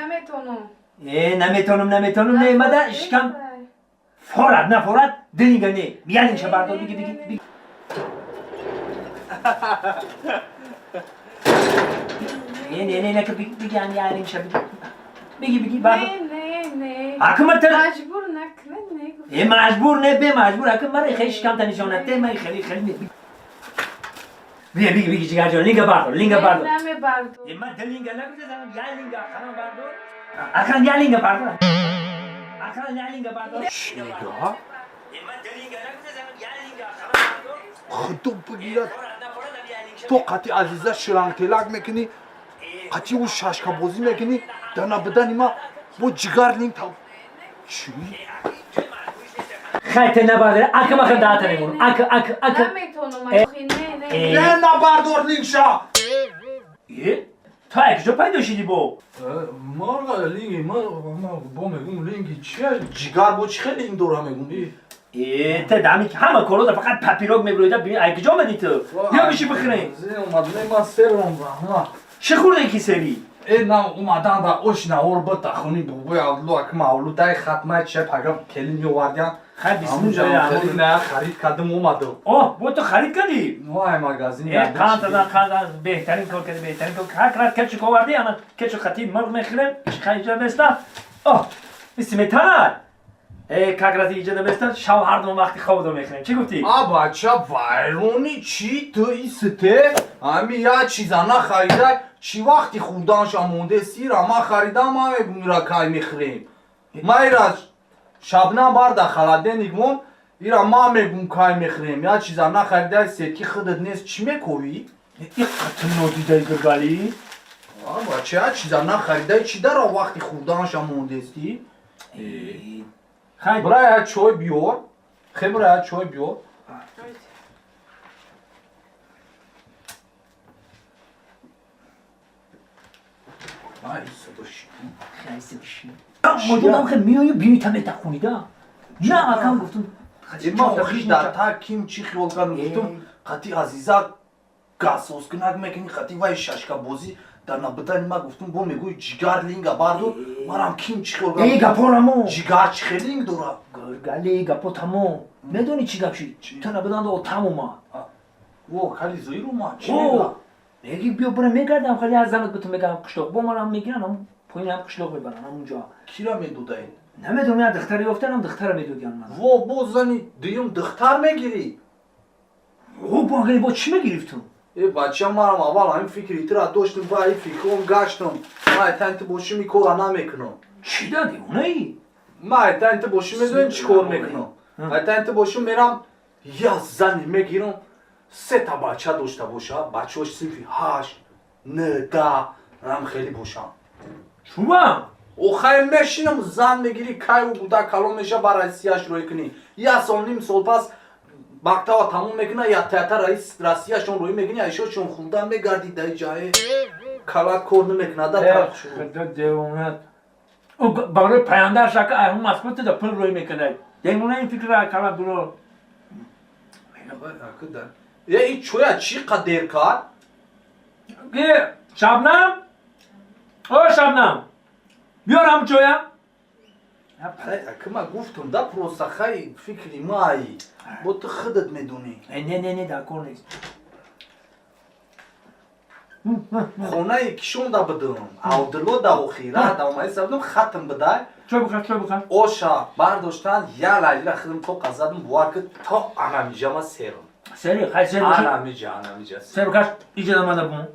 نمیتونم نه من در شکم فورد دنیگه نه بیان اینچه بردار بگی نه که بگی یعنی اینچه بگی بردار نه حکومت مجبور نکنه مجبور نه به مجبور اگه من خیلی شکم تا نشانته من خیلی بیا بگی جگر جان لینگا بردار لینگا بردار نمیبردم. من دل لینگا نگذارم یا لینگا خانم بردار اکرم یا لینگا بردار اکرم یا لینگا بردار چی میگه؟ من دل لینگا نگذارم یا لینگا خانم بردار خدا بگیرد تو قطی عزیزه شلنگ تلک میکنی قطی او ششکا بازی میکنی دانا بدنی ما با جگر لینگ تا چی؟ خیلی نبردار اکم اکم دهتا نمون اکم نمیتونم آخی نه نه نبردار لینگ شا تو اکجا پیدا شدی با مرغا لینگی ما با میگم لینگی چیه جگر با چی خیلی لینگ دورا میگم ته دمی که همه کلو ده فقط پپیروگ میبرویده ببین اکجا مدی تو یا میشی بخرین زی اومدن ما سرم با چه خورده کی سری نه اومدن دا اوش نهار بتا خونی بابای اولو اکم اولو دای ختمه چه پگم کلی میوردن خیلی بیسیم همون جایی جا خیلی نه خرید کردم اومده اوه با تو خرید کردی وای مگازین کانتدان بهترین کار کردی بهترین کار هر کرد کچو کوردی انا کچو خطی مرغ میخرم خیلی جا بستا اوه اسمتان کاغرازی ایجاد بستا شاو هر دو وقتی خواب دو میخریم چی گفتی بچه وایرونی چی تو ایسته همی یا چیزا نخریده چی وقتی خودانش مونده سیرا ما خریدم ما میرا کای میخریم ما ایراز شبنم بار دخلاده نگمون ایرا ما میگم کای میخریم یا چیزا نخریده سکی خودت نیست چی میکوی؟ این قطع نودیده گرگالی بچه چیزا نخریده چی در وقتی خودانش مونده ستی؟ خیلی برای چای بیار خیلی برای چای بیار خیلی بشین مدونم خیلی میایی بینی تمه تخونیده نه اکم گفتم ما آخیش در تا کیم چی خیال کنم گفتم قطی عزیزه گاسوس کنگ میکنی قطی وای ششکا بازی در نبودن ما گفتم با میگوی جگر لینگا باردو مرام کیم چی خیال ای کنم گپارمو جگر چی خیلی لینگ دورا گرگالی گپا تمام میدونی چی گپ شد تو نبودن دو تمام او خیلی زوی رو ما چی او میگی بیا برم میگردم خیلی از زنت بهتون میگم قشلاق با منم میگیرن هم پایین هم قشلاق میبرن همونجا کی را میدوده این نمیدونم یا دختری گفتن هم دختر میدونم من و با زنی دیم دختر میگیری او باقی با چی میگیری تو ای بچه مرام اول این فکری تر داشتم با این فکرم گشتم ما تنت باشی میکورا نمیکنم چی دادی اونایی ما تنت باشی میدونی چی کار میکنم ما تنت باشی میرم یا زنی میگیرم سه تا بچه داشته باشه بچه‌اش صرفی 8 9 10 هم خیلی باشم شوام او خیلی میشینم زن میگیری کای او بوده کلام میشه برای سیاش روی کنی یا سال نیم سال پس مقطع تموم میکنه یا تئاتر رئیس راسیاشون روی میکنی ایشون خوندن میگردی در جای کلات کار نمیکنه در خدا دیوانت او برای پیامدار شکل اون مسئول تو پل روی میکنه دیوانه این فکر را کلا برو یه این چویا چی قدر کرد شبنم او شبنم بیار هم چویا اکما گفتم دا پروسه خیلی فکری مایی با تو خودت میدونی نه دکور نیست خونه یکیشون دا بدم اودلو دا اخیره دا اومایی سبدم ختم بده چو بخواه اوشا برداشتن یا لیله خودم تو قزدم بوار که تا انمیجه ما سرم سری خیلی سری بخواه انمیجه سری بخواه ایجا دامده بون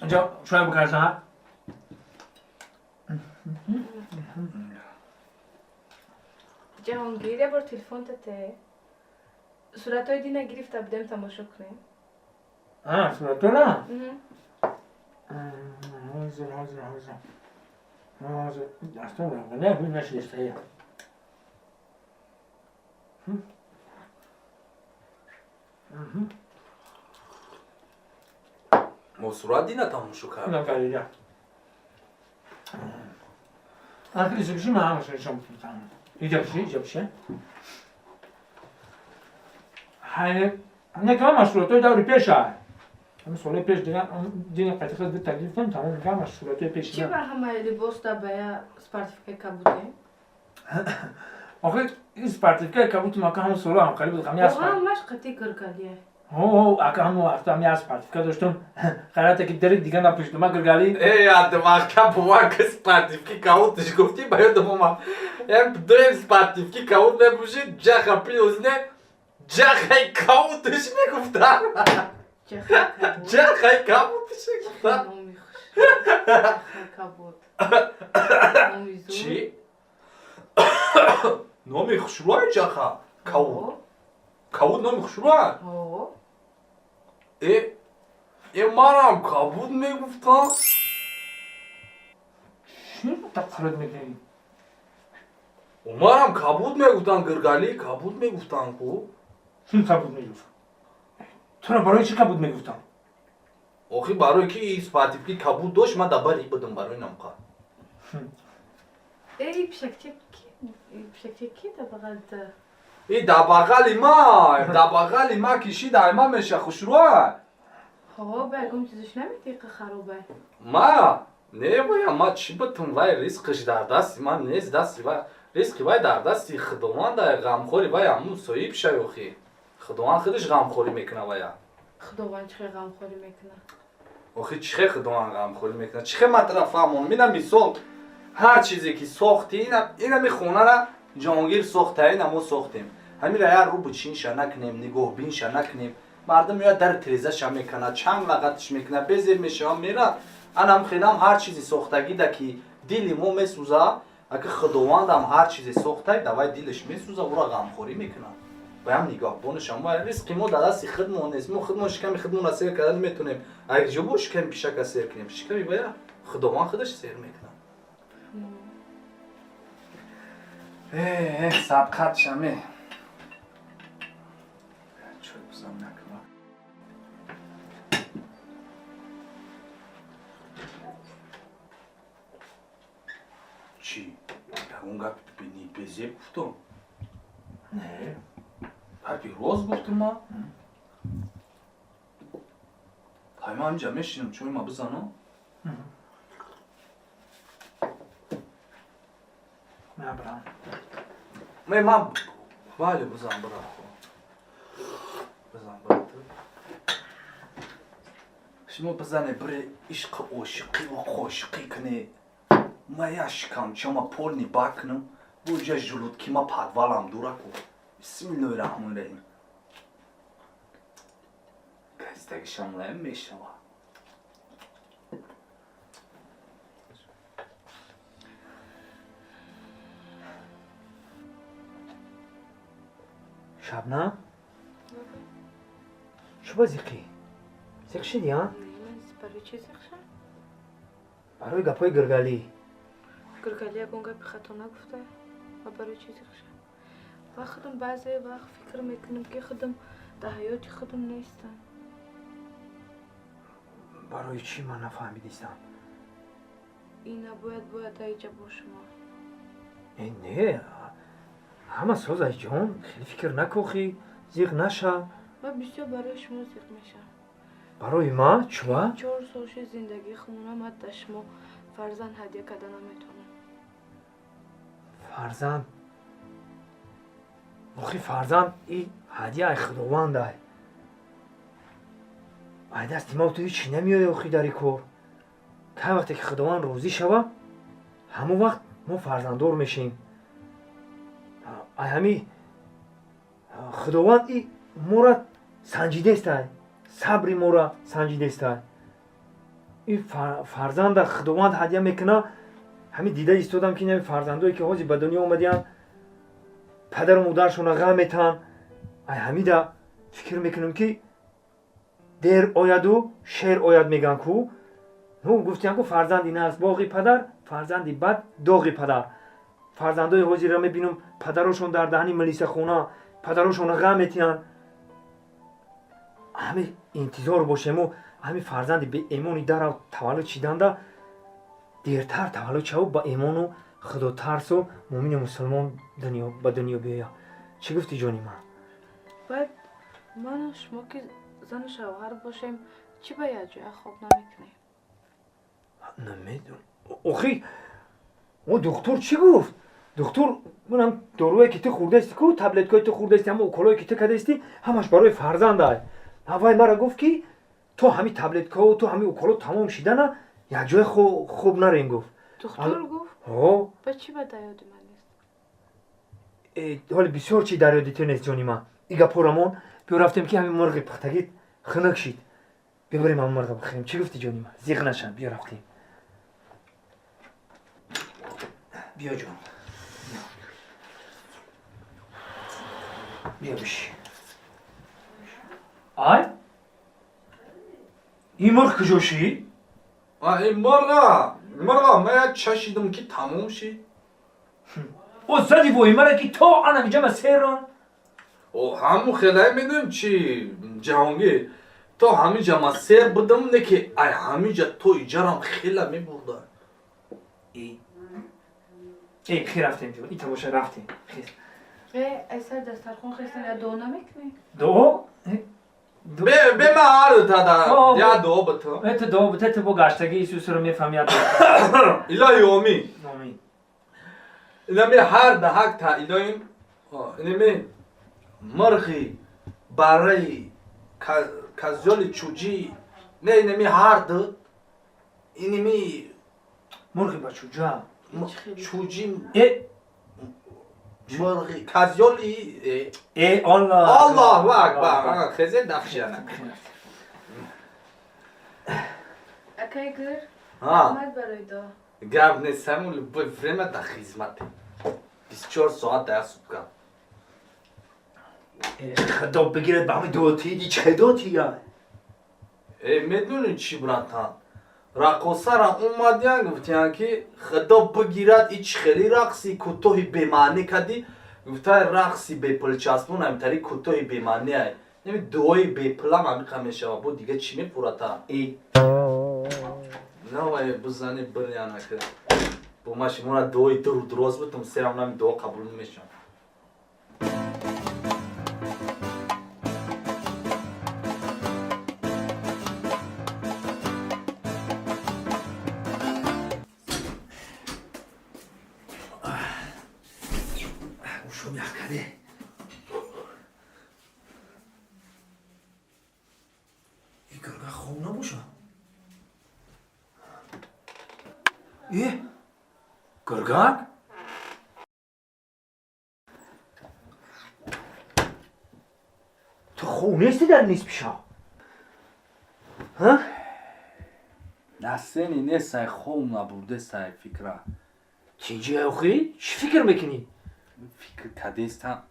اینجا شوی بخواه سن جهانگیر یه بار تلفن تته صورت های دی نگرفته بودیم تماشا کنیم صورت تو نه حاضر دستان رو نه بین نشسته یا صورت دی نتاموشو کرد نه کلیده کلیسه بشی من همه شما بکنم ایجا بشه حاله نه که هم صورت های دوری پیش های همه ساله پیش دیگه قطعه خود تکلیف کنم تمام میگم صورت های پیش چی بر همه لباس دا باید سپارتیفیکه کبوده؟ آخه این سپارتیفیکه کبوت ما که همون ساله هم قریب دقیقه او همش قطعی گرگالیه اکه همون وقتا هم یه سپارتیفیکه داشتم قرارته که درک دیگه نپشتم ما گرگالی ای ادماغ که بوار که سپارتیفیکی کاوتش گفتی باید دوما هم دویم سپارتیفیکی کاوت نپوشید جا خپی اوزنه جا خی کاوتش میگفتن جخای کبودش گفتم چی؟ نامی خوشروهای جخا کبود کبود نامی خوشروهای ای منم کبود میگفتم چی تقصیرت میکنی؟ منم کبود میگفتم گرگالی کبود میگفتم کو کبود میگفتم تو را برای چی کبود میگفتم؟ آخی برای که این سپاتیفی کبود داشت من دبری بدم برای نمکا ای پشکچه کی دبغلده؟ ای دبغلی ما کشی دایما میشه خوشروهای بگم چیزش نمیدی که خرابه ما نه بایا ما چی بتون وای ریسکش در دستی من نیست دستی وای ریسکی وای در دستی خدوان در غمخوری وای همون صحیب شایوخی خدوان خودش غمخوری میکنه وای خدوان چه غمخوری میکنه آخی چه خدوان غمخوری میکنه چه مطرف همون میدم میساخت هر چیزی که ساختی اینا می خونه را جهانگیر ساخته اینا ما ساختیم همین را رو بچینش نکنیم نگاه بینش نکنیم مردم میاد در تریزش هم میکنه چند لغتش میکنه بزیر میشه هم میره انم خیلم هر چیزی ساختگی ده که دلی مو میسوزه اگه خداوند هم هر چیزی ساخته دوای دلش میسوزه او را غمخوری میکنه و هم نگاه بونش هم ریسکی ما در دست خودمون نیست ما خودمون شکم خودمون را سیر کردن میتونیم اگه جبو شکم پیشک سیر کنیم شکمی باید خداوند خودش سیر میکنه سبقت شمه چوی بزم نکنم چی؟ اون گفت بینی بزیر گفتم؟ نه پاپی روز گفتم ما؟ های ما همینجا میشینم چوی ما بزنم؟ نه برام من بله بزن برا بزن برا تو شما بزنه بره عشق عاشقی و خوشقی کنه ما یشکم شما پولنی باکنم بوجه جلود که ما پدوالم دورا کو بسم الله الرحمن الرحیم گزدگ شملایم میشوا شبنم؟ شو بازیقی؟ زیق شدی ها؟ برای چی زیخشم؟ برای گپای گرگالی گرگالی اگه گپی خطا نگفته و برای چی زیخشم؟ و خودم بعضی وقت فکر میکنم که خودم در حیات خودم نیستم برای چی من نفهمیدیستم؟ اینا باید ایجا باشم نه همه ساز ای جان خیلی فکر نکوخی زیغ نشه من بسیار برای شما زیغ میشم برای ما؟ چوا؟ 4 سالش زندگی خونه من در شما فرزند هدیه کردن نمیتونم فرزند آخی فرزند این هدیه ای خداوند ای ای دستی ما تو هیچی نمیای آخی داری کور که وقتی که خداوند روزی شوه همون وقت ما فرزنددار میشیم ای همی خداوند ای ما را سنجیده است صبری ما را سنجیده است این فرزند خداوند هدیه میکنه همین دیده ایستادم که این فرزندایی که حاجی به دنیا اومدین پدر و مادرشون غم میتن ای همیدا فکر میکنم که دیر آید و شیر آید میگن کو نو گفتیم که فرزندی نه از باقی پدر فرزندی بد داغی پدر فرزندای حاجی را میبینم پدرشون در دهنی ملیسه خونه پدرشون غم میتن همه انتظار باشیم و همه فرزندی به ایمانی در تولد چیدنده دیرتر تولد شو با ایمان و خدا ترس و مؤمن مسلمان به دنیا بیاید چی گفتی جانی من؟ باید من و شما که زن شوهر باشیم چی باید جای خواب نمیکنیم؟ نمیدونم آخی او دکتر چی گفت؟ دکتر منم داروی که تو خورده استی کو تبلت که تو خورده استی همه اوکلایی که تو کده استی همش برای فرزند های هوای مرا گفت که تو همین تبلت که و تو همین اوکلا تمام شیده نه یک جای خوب نرین گفت دکتر گفت؟ ها با چی به در یاد من نیست؟ حالی بسیار چی در یادی تو نیست جانی من ایگا پورمون بیو رفتیم که همین مرغ پختگی خنک شید ببریم هم مرد بخیریم. چی گفتی جانی من؟ زیغ نشن. بیا رفتیم. بیا جان. بیا بشی. آی؟ این مرغ کجاشی؟ این مرغا من چشیدم که تموم شی. او زدی بایی مرا که تو آنم اینجا مسیران؟ او همون خیلی میدونم چی جهانگی تو همینجا ما سیر بودم نه که ای همینجا تو ایجارم خیلی میبردن. ای خیر رفتیم جون. ایتا باشه رفتیم. خیر. ایسا دسترخون خیستن یا دو نمیکنی؟ دو؟ به من عرض دادا یا دو بتو ات دو بته تو با گشتگی ایسوس رو میفهمید. الهی اومی آمین. اینمی هر دهک تا الهیم اینمی مرغی برای کازیال چوجی نه اینمی هر دو اینمی مرغی با چوجا چوجی مرغی کازیالی ای الله الله اکبر خیلی دفشانه اکای گر؟ ها آمد برای دو. گاب نیستم بفرمه تا خدمت 24 ساعت در سوکا خدا بگیرد به همین دوتی دی چه دوتی یا؟ میدونی چی براتان راقصه را اومدیان گفتیان که خدا بگیرد ایچ خیلی رقصی کتوهی بیمانی کدی گفتای رقصی بی پل چسبون همتری کتوهی بیمانی های نمی دوی بی پلم همی خمیشه بود دیگه چی میپورتا ای نه بزنی بریان نکرد با ماشی مونا دوی درست بودم سرم نمی دو قبول نمیشم شو میخکده ای گرگه خوب نباشه ای گرگه تو خوب نیستی در نیست پیشا ها؟ نسینی نیستای خوب نبوده سای فکره چیجی اخی؟ چی فکر میکنی؟ فکر کدیستم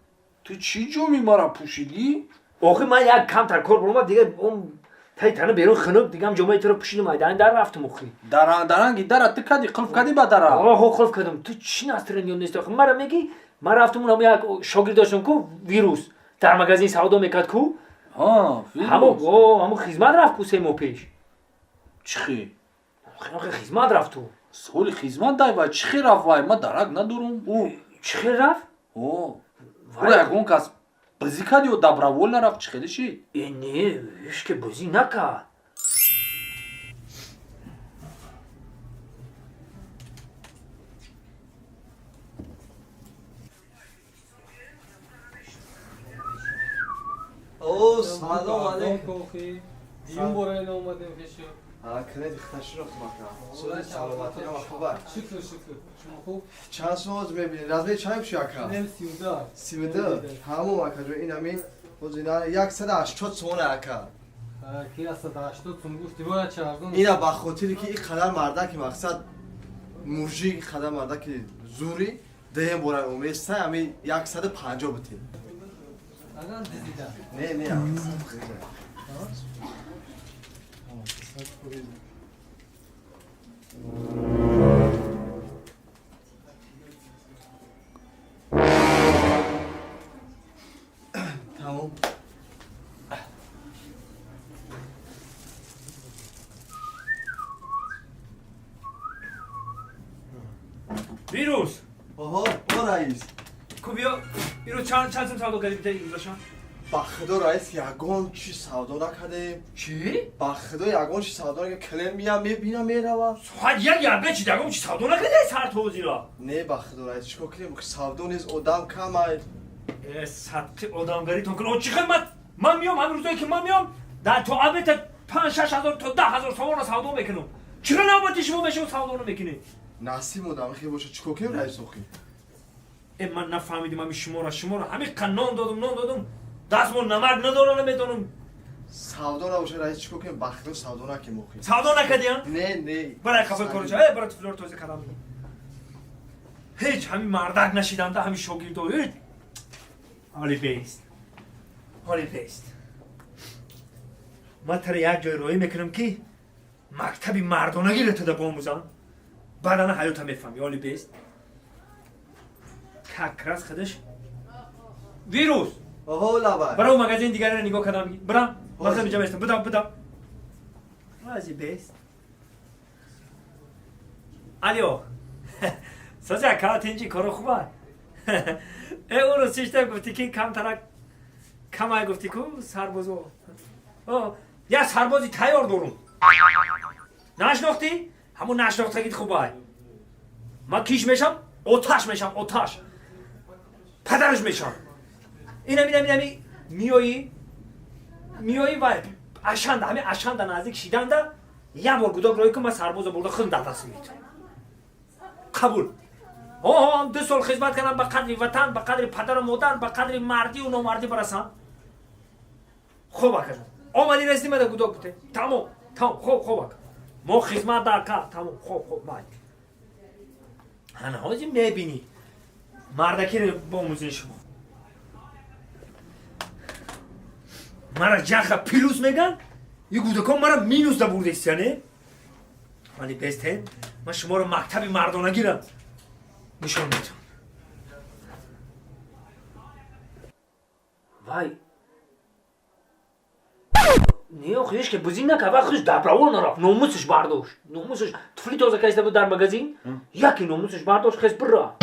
تو چی جو میمارا پوشیدی؟ آخه من یک کمتر کار برم دیگه اون تنه بیرون خنک دیگه هم جمعه تو رو پوشیدم ایدان در رفتم اخی درنگی درت کدی قلف کدی با درا آه خلف کردم تو چی نسترنیون نیست آخه مرا میگی من رفتم اونم یک شاگرد داشتم کو ویروس در مغازه سودا میکرد کو ها ویروس همون خدمت رفت کو 3 ماه پیش چخی؟ آخه خدمت رفت تو سولی خدمت دای وای چخی رفت وای ما درک ندارم او چی رفت؟ او اون کس بازی کردی و دبراول نرفت چی خیلی شید؟ نه هیچ که بازی نکرد او سلام علیکم دیون برای اومدیم پیشو کنه دیختش رو خمکم سوال سلامتی هم خوبه شکر شما خوب چند سوز میبینید از چای بشی اکا نم 32 همون اکا جو این همین وزینا 180 سونه اکا کی است 180 سون گفتی باید چه ارزون اینا با خاطری که این قدر مرده که مقصد موجی قدر مرده که زوری دیم برای اومیسته همین 150 بتیم الان دیدم نه تمام ویروس آها با رئیس کو بیا اینو چند سودا کردی بیتا این گذاشتم با خدا رئیس یگان چی سودا نکردیم چی؟ با خدا یگان چی سودا نکردیم کلم میام میبینم میروم ساعت یک یقه چی دگم چی سودا نکردی سر توزی را نه با خدا رئیس چیکار کنیم که سودا نیست آدم کم ای سطح آدمگریتون کن چی خدمت من میام همین روزایی که من میام در تو عبیت 5-6 هزار تا 10 هزار سوار سودا میکنم چرا نباید شما بشه سودا رو میکنی نسیم آدم خیلی باشه چیکار کنیم رئیس اخی من نفهمیدم همین شما را همین قنان دادم دستمون نمک ندارم نمیدونم سودو نباشه رئیس چیکو که بختو سودو نکی موخی سودا نکردی ها؟ نه برای خفه کنش برای فلور توزی کردم هیچ همین مردک نشیدم ده همین شوگیر دو هیچ حالی بیست من تر یک جای روی میکنم که مکتبی مردانگی رو تده باموزن بعدانه حیاتا میفهمی حالی بیست ککرس خودش ویروس اوه لبای برای اون مگزین دیگری رو نگاه کردم برام مغزم اینجا بیستم بدم حالی بیست الیو سازه کارت اینجی کارو خوبه اون رو سیشتر گفتی که کم ترک کم گفتی که سربازو یا سربازی تیار دارم نشناختی؟ همون نشناختگیت خوبه من کیش میشم؟ اوتاش پدرش میشم اینمی میایی و اشنده همه اشنده نزدیک شیدنده یه بار گداگ روی که من سربازو برده خود در دست میتونم قبول هم 2 سال خدمت کردم به قدر وطن به قدر پدر و مادر به قدر مردی و نامردی برسم خوب کردم آمدی رسیدی من گداگ بوده تمام خوب کردم ما خدمت در کرد تمام خوب باید هنهازی میبینی مردکی رو با موزه شما مرا جخ پیلوس میگن یه گودکان مرا مینوس دا برده استیانه ولی بسته من شما رو مکتب مردانگی رو نشون میدم وای نه خودش که بزین نکه خودش دبراول نرفت ناموسش برداشت ناموسش طفلی تازه کشیده بود در مگزین یکی ناموسش برداشت خیز برا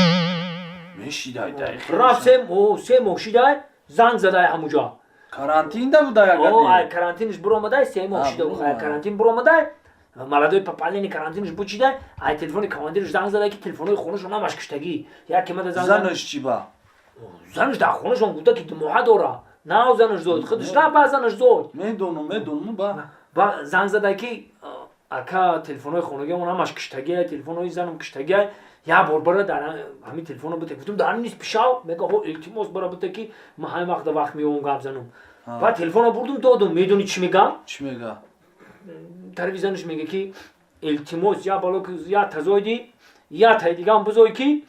میشیدای دقیقی رفت سه ماه شیده زنگ زده همونجا карантин да буда ягоди карантиниш буромадай 3 моҳ шуда карантин буромадай маладои папалини карантиниш бучидай ай телефони командириш занг задай ки телефонои хонашон намаш киштагӣ яке мада занаш чӣ ба занаш дар хонашон буда ки димоҳа дора нав занаш зод худиш раф ба занаш зод медонам ба занг задай ки ака телефонои хонагиам намаш киштагӣ телефонои занам киштагӣ я бор бара дар ҳамин телефоно буда гуфтам дар низ пишав мега ҳо илтимос бара буда ки ман ҳамин вақт вақт меёвам гап занам ба телефоно бурдум додум медони чӣ мега телевизиониш мега ки илтимос я бало ки я тазоиди я таи дигам бузой ки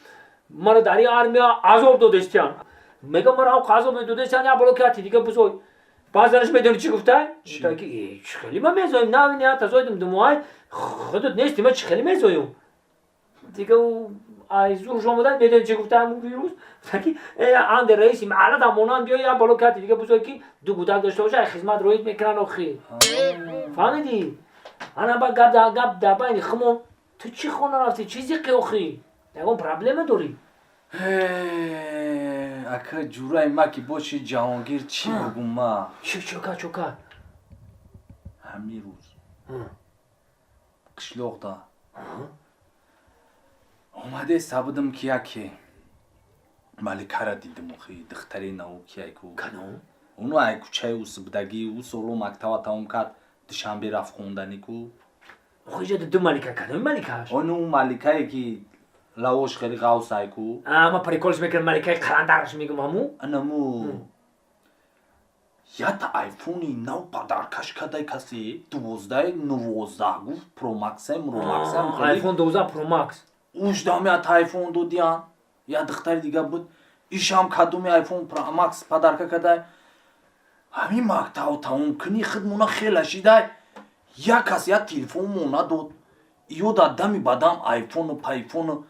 мара дар армия азоб додестиян мега мара азоб додестиян я бало ки ати дига бузой баъзаниш медони чӣ гуфта гуфта ки чӣ хеле ман мезоим навини я тазоидим думоай худут нести ман чӣ хеле мезоим دیگه او از زورش آمدن میدونی چه گفته همون ویروس که اند رئیسی معلد همونان بیا یا بالا کتی دیگه بزرگ که دو گودک داشته باشه خدمت رویت میکنن آخی فهمیدی؟ انا با گب دبایی خمو تو چی خونه رفتی چیزی که آخی؟ دیگه پرابلم داری؟ اکا جورای ما که باشی جهانگیر چی بگم ما؟ چوکا همین روز قشلوق دا اومده سبودم کیا که مالکه را دیدم خیلی دختری نو کیای کو کنو اونو ای کوچه اوس بدگی او سولو مکتب تمام کرد دوشنبه رفت خوندنی کو خودش دو مالکه کنو مالکهش اونو مالکه که لاوش خیلی قاوس ای کو اما پریکولش میکنم مالکه قراندارش میگم همو انمو یا تا آیفونی نو پدرکش کدای کسی 12 گفت پرو ماکسم آیفون 12 پرو ماکس اوش دامی ات آیفون دو دیان یا دختری دیگه بود ایشام کدومی آیفون پرو ماکس پدرکه کدای همین مکتب تموم کنی خدمونا خیلی شیدای یا کسی یا تلفون مونا داد ایو دا دمی بدم آیفون و پایفون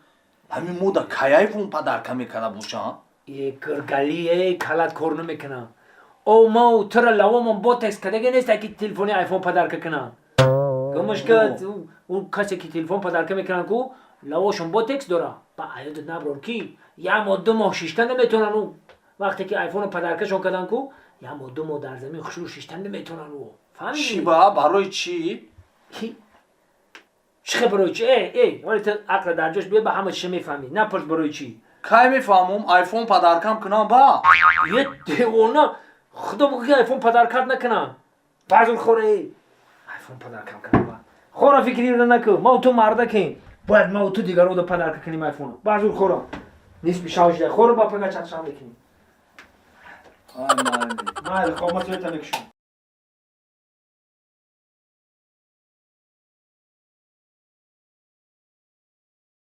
همین مودا کای آیفون پدرکه میکنه بوشان یه گرگلیه کلات کار نمیکنه او ما ترى لو من بوتكس كده جنست اكيد تليفوني ايفون بدارك كنا كمشكل وكاسه كي تليفون بدارك میکنن کو لوشون بوتكس داره با عیاد نبرون کی یا ماده ما شیشتن نمیتونن اون وقتی که ایفون بدارکشون کردن کو یا ماده ما در زمین خشور شیشتن نمیتونن اون فهمیدی چی با برای چی چه برای چی ای ولی تو عقل در جوش بیا به همه چی میفهمی نه پس برای چی کی میفهمم آیفون بدارکم کنم با یه دیوانه خدا بگو که آیفون پدرکت نکنم بعضون خوره آیفون پدرکم کنم با خوره فکری رو نکن ما و تو مرده کن باید ما و تو دیگر رو دا پدرک کنیم آیفون بعضون خوره نیست بیشاوش ده خوره با پگه چند شام بکنیم مالی مالی خواه ما توی تلکشون